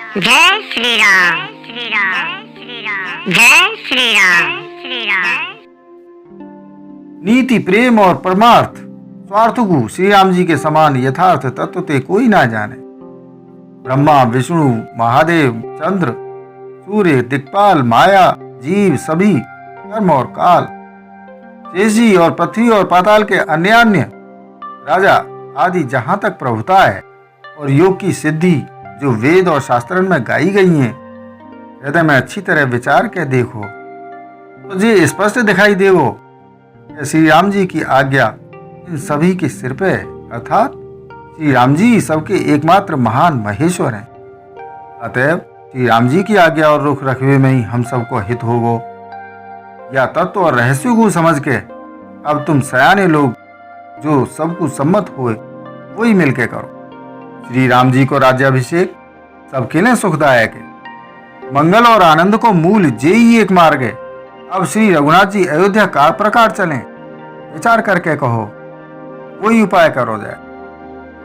जय श्री राम, श्री राम, श्री राम, जय श्री राम, श्री राम। नीति, प्रेम और परमार्थ स्वार्थ को श्री राम जी के समान यथार्थ तत्व ते कोई ना जाने। ब्रह्मा, विष्णु, महादेव, चंद्र, सूर्य, दिक्पाल, माया, जीव सभी, कर्म और काल, शेषी और पृथ्वी और पाताल के अन्य राजा आदि जहां तक प्रभुता है और योग की सिद्धि जो वेद और शास्त्रन में गाई गई हैं, हृदय में अच्छी तरह विचार के देखो तो ये स्पष्ट दिखाई देवो कि श्री राम जी की आज्ञा इन सभी के सिर पे है, अर्थात श्री राम जी सबके एकमात्र महान महेश्वर हैं। अतएव श्री राम जी की आज्ञा और रुख रखवे में ही हम सबको हित होगो। या तत्व और रहस्य को समझ के अब तुम सयाने लोग जो सबको सम्मत हुए वही मिलके करो। श्री राम जी को राज्याभिषेक सबके लिए सुखदायक है। मंगल और आनंद को मूल जे ही एक मार्ग है। अब श्री रघुनाथ जी अयोध्या का प्रकार चलें, विचार करके कहो, कोई उपाय करो जाए।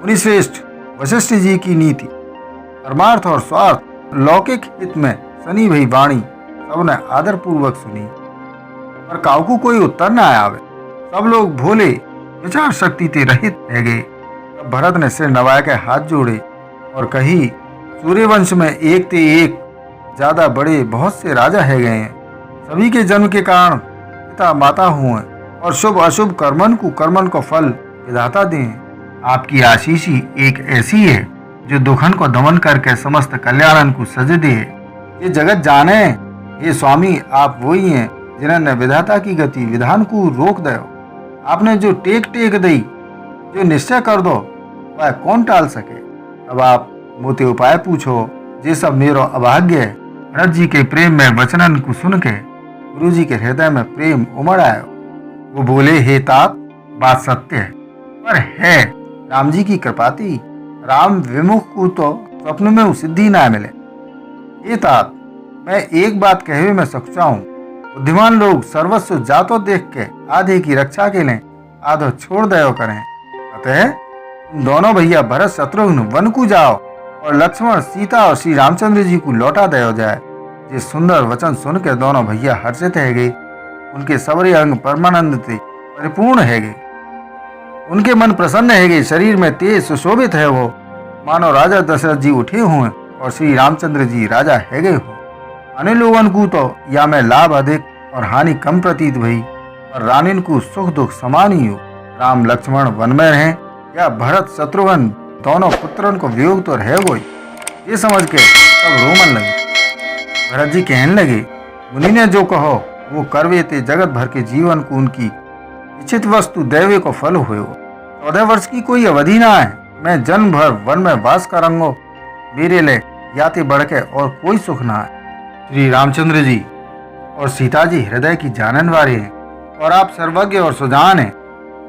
मुनिश्रेष्ठ वशिष्ठ जी की नीति, परमार्थ और स्वार्थ लौकिक हित में सनी भई वाणी सबने आदर पूर्वक सुनी, पर काऊ कोई उत्तर न आवे। सब लोग भोले विचार शक्ति ते रहित रह गए। तब भरत ने सिर नवाए के हाथ जोड़े और कही, सूर्यवंश में एक ते एक ज्यादा बड़े बहुत से राजा है गए हैं। सभी के जन्म के कारण पिता माता हुए और शुभ अशुभ कर्मन को फल विधाता दें। आपकी आशीष ही एक ऐसी है जो दुखन को दमन करके समस्त कल्याणन को सज दे। ये जगत जाने ये स्वामी आप वही हैं जिन्होंने विधाता की गति विधान को रोक दो। आपने जो टेक दई, जो निश्चय कर दो, वह कौन टाल सके। अब आप मोते उपाय पूछो, ये सब मेरो अभाग्य है। भरत जी के प्रेम में वचनन को सुन के गुरु जी के हृदय में प्रेम उमड़ आयो। वो बोले, हे तात, बात सत्य है, पर है राम जी की कृपाती राम विमुख को तो स्वप्न में सिद्धि ना मिले। ये तात, मैं एक बात कहे में सच्चा हूँ। बुद्धिमान लोग सर्वस्व जातो देख के आधे की रक्षा के लिए आधो छोड़ दयो करें। अतः तुम दोनों भैया भरत शत्रुघ्न वन को जाओ और लक्ष्मण, सीता और श्री रामचंद्र जी को लौटा दयो जाए। ये सुंदर वचन सुन के दोनों भैया हर्षित है गए। उनके सबरे अंग परमानंद से परिपूर्ण है गए। उनके मन प्रसन्न है गए। शरीर में तेज सुशोभित है वो, मानो राजा दशरथ जी उठे हुए और श्री रामचंद्र जी राजा है गए हो। अन्य लोगन को तो या में लाभ अधिक और हानि कम प्रतीत भई, और रानिन को सुख दुख समान ही हो। राम लक्ष्मण वन में रहे या भरत शत्रुघ्न दोनों पुत्रन को वियोग तो रहे वो। ये समझ के सब रोमन लगे। भरत जी कहने लगे, मुनि ने जो कहो वो करवे ते जगत भर के जीवन को उनकी इच्छित वस्तु दैवे को फल हुए हो। 14 वर्ष की कोई अवधि ना है। मैं जन्म भर वन में वास करूंगो, मेरे लिए याते बढ़ के और कोई सुख ना है। श्री रामचंद्र जी और सीता जी हृदय की जानन वाले हैं और आप सर्वज्ञ और सुजान हैं।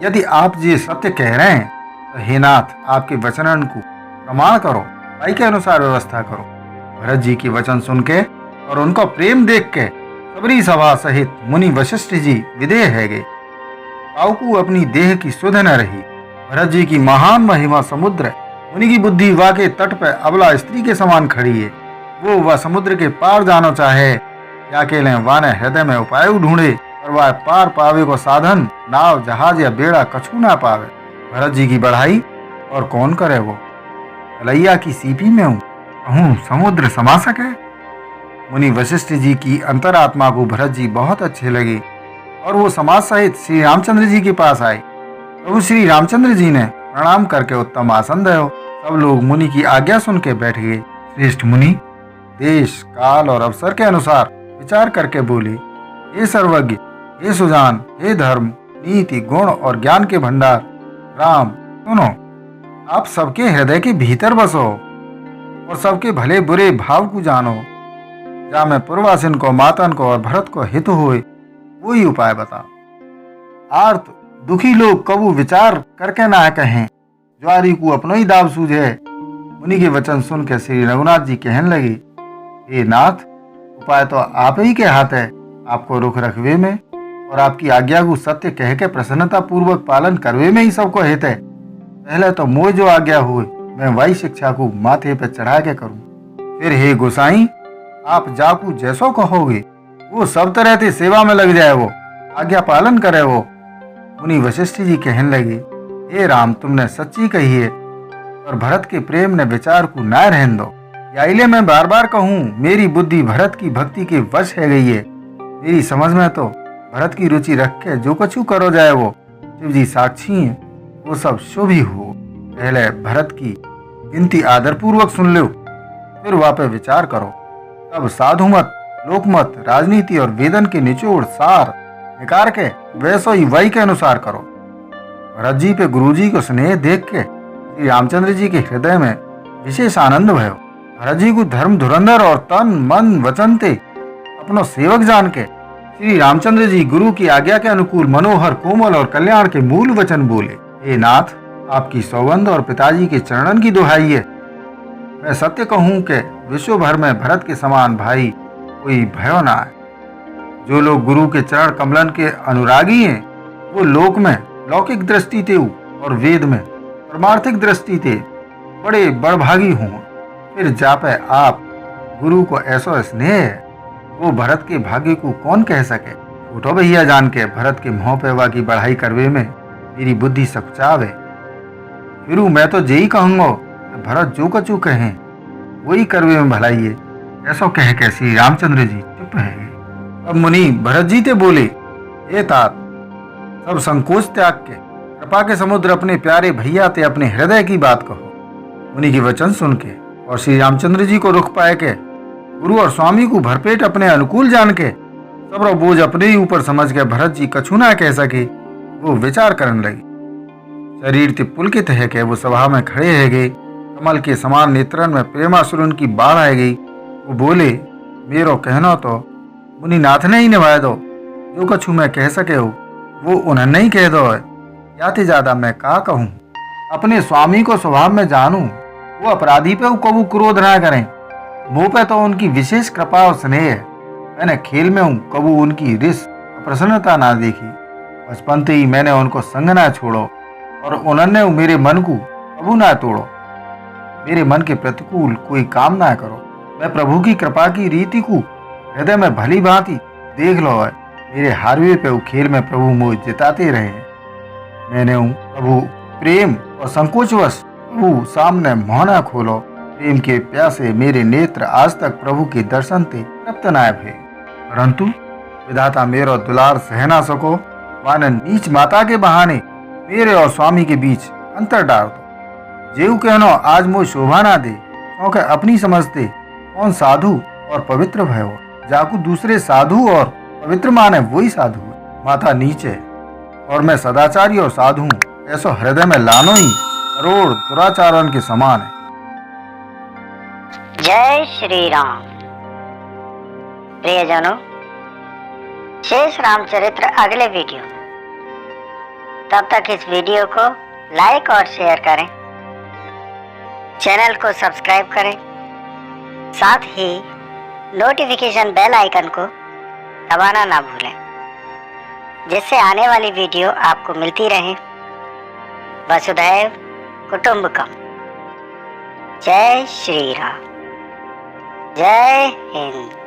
यदि आप ये सत्य कह रहे हैं तो हे नाथ, आपके वचनन को प्रमाण करो, भाई के अनुसार व्यवस्था करो। भरत जी के वचन सुन के और उनको प्रेम देख के सबरी सभा सहित मुनि वशिष्ठ जी विदेह है गए। काऊ अपनी देह की सुध न रही। भरत जी की महान महिमा समुद्र है। मुनि की बुद्धि वाके तट पर अबला स्त्री के समान खड़ी है। वो वह समुद्र के पार जानो चाहे या अकेले वाने हृदय में उपाय ढूंढे, और वह पार पावे को साधन नाव, जहाज या बेड़ा कछू ना पावे। भरत जी की बढ़ाई और कौन करे वो। कलैया की सीपी में हूँ, कहूँ समुद्र समा सके। मुनि वशिष्ठ जी की अंतरात्मा को भरत जी बहुत अच्छे लगे और वो समाज सहित श्री रामचंद्र जी के पास आए। प्रभु श्री रामचंद्र जी ने प्रणाम करके उत्तम आसन दयो। सब लोग मुनि की आज्ञा सुन के बैठ गए। श्रेष्ठ मुनि देश, काल और अवसर के अनुसार विचार करके बोले, हे सर्वज्ञ, हे सुजान, हे धर्म, नीति, गुण और ज्ञान के भंडार राम, सुनो। आप सबके हृदय के भीतर बसो और सबके भले बुरे भाव को जानो। जा मैं पूर्वासिन को, मातन को और भरत को हित हुए वही उपाय बता। आर्त दुखी लोग कबू विचार करके ना कहें, ज्वारी को अपनो ही दाव सूझे। मुनि के वचन सुन के श्री रघुनाथ जी कहने लगे, हे नाथ, उपाय तो आप ही के हाथ है। आपको रुख रखवे में और आपकी आज्ञा को सत्य कह के प्रसन्नता पूर्वक पालन करवे में ही सबको हित है। पहले तो मोह जो आज्ञा हुए मैं वही शिक्षा को माथे पर चढ़ा के करूं, फिर हे गोसाई, आप जाकू जैसो कहोगे वो सब तरह से सेवा में लग जाए, वो आज्ञा पालन करे। वो मुनि वशिष्ठ जी कहने लगे, हे राम, तुमने सच्ची कही है, और भरत के प्रेम ने विचार को ना रहने दो। याइले मैं बार बार कहूँ, मेरी बुद्धि भरत की भक्ति के वश है गई है। मेरी समझ में तो भरत की रुचि रख के जो कछु करो जाए, वो शिव जी साक्षी है, वो सब शुभ ही हो। पहले भरत की गिनती आदरपूर्वक सुन लो, फिर वहाँ पे विचार करो। तब साधु मत, लोकमत, राजनीति और वेदन के निचोड़ सार निकाल के वैसो ही वही के अनुसार करो। भरत जी पे गुरु जी को स्नेह देख के श्री रामचंद्र जी के हृदय में विशेष आनंद भयो। भरत जी को धर्म धुरंधर और तन मन वचन ते अपनो सेवक जान के श्री रामचंद्र जी गुरु की आज्ञा के अनुकूल मनोहर, कोमल और कल्याण के मूल वचन बोले। हे नाथ, आपकी सौगंध और पिताजी के चरणन की दुहाई है। मैं सत्य कहूँ कि विश्व भर में भरत के समान भाई कोई भयो ना है। जो लोग गुरु के चरण कमलन के अनुरागी हैं, वो लोक में लौकिक दृष्टि ते और वेद में परमार्थिक दृष्टि ते बड़े बड़भागी हों। फिर जापे आप गुरु को ऐसा स्नेह है, वो भरत के भाग्य को कौन कह सके। उठो भैया जान के भरत के मोह पेवा की बढ़ाई करवे में मेरी बुद्धि सकुचावे। फिर मैं तो यही कहूँगा, भरत जो कछु कहें वही करवे में भलाई है। ऐसा कह के श्री रामचंद्र जी चुप है। अब मुनि भरत जी ते बोले, हे तात, सब संकोच त्याग के कृपा के समुद्र अपने प्यारे भैया ते अपने हृदय की बात कहो। मुनि के वचन सुन के और श्री रामचंद्र जी को रुख पाए के गुरु और स्वामी को भरपेट अपने अनुकूल जान के सब बोझ अपने ही ऊपर समझ के भरत जी कछु ना कह सके, वो विचार करने लगे। शरीर ते पुलकित है के वो सभा में खड़े है गए। कमल के समान नेत्रन में प्रेमासुरन की बाढ़ आ गई। वो बोले, मेरो कहना तो मुनि नाथ ने ही निभाए दो। जो कछु मैं कह सके हो वो उन्हें नहीं कह दो है। याते ज्यादा मैं का कहूँ। अपने स्वामी को स्वभाव में जानूं, वो अपराधी पे कबू क्रोध ना करें। मुंह पे तो उनकी विशेष कृपा और स्नेह है। मैंने खेल में हूँ, कबू उनकी रिस प्रसन्नता ना देखी। बचपन से ही मैंने उनको संग ना छोड़ो, और उन्होंने मेरे मन को कबू ना तोड़ो। मेरे मन के प्रतिकूल कोई काम ना करो। मैं प्रभु की कृपा की रीति को हृदय में भली भांति देख लो है। मेरे हारवे पे खेल में प्रभु मोह जिताते रहे। मैंने प्रभु प्रेम और संकोचवश प्रभु सामने मोहना खोलो। प्रेम के प्यासे मेरे नेत्र आज तक प्रभु के दर्शन ते तृप्त ना भे। परंतु विधाता मेरो दुलार सह ना सको, माने नीच माता के बहाने मेरे और स्वामी के बीच अंतर डाल दो। जेऊ कहनो आज मोह शोभा ना दे, क्योंकि अपनी समझते कौन साधु और पवित्र भयो। जाकू दूसरे साधु और पवित्र माने वही साधु है। माथा नीचे और मैं सदाचारी और साधु हूँ, ऐसा हृदय में लानो ही करोड़ दुराचारन के समान है। जय श्री राम। प्रियजनों, शेष रामचरित्र अगले वीडियो में। तब तक इस वीडियो को लाइक और शेयर करें, चैनल को सब्सक्राइब करें, साथ ही नोटिफिकेशन बेल आइकन को दबाना ना भूलें, जिससे आने वाली वीडियो आपको मिलती रहे। वसुधैव कुटुंबकम। जय श्री राम। जय हिंद।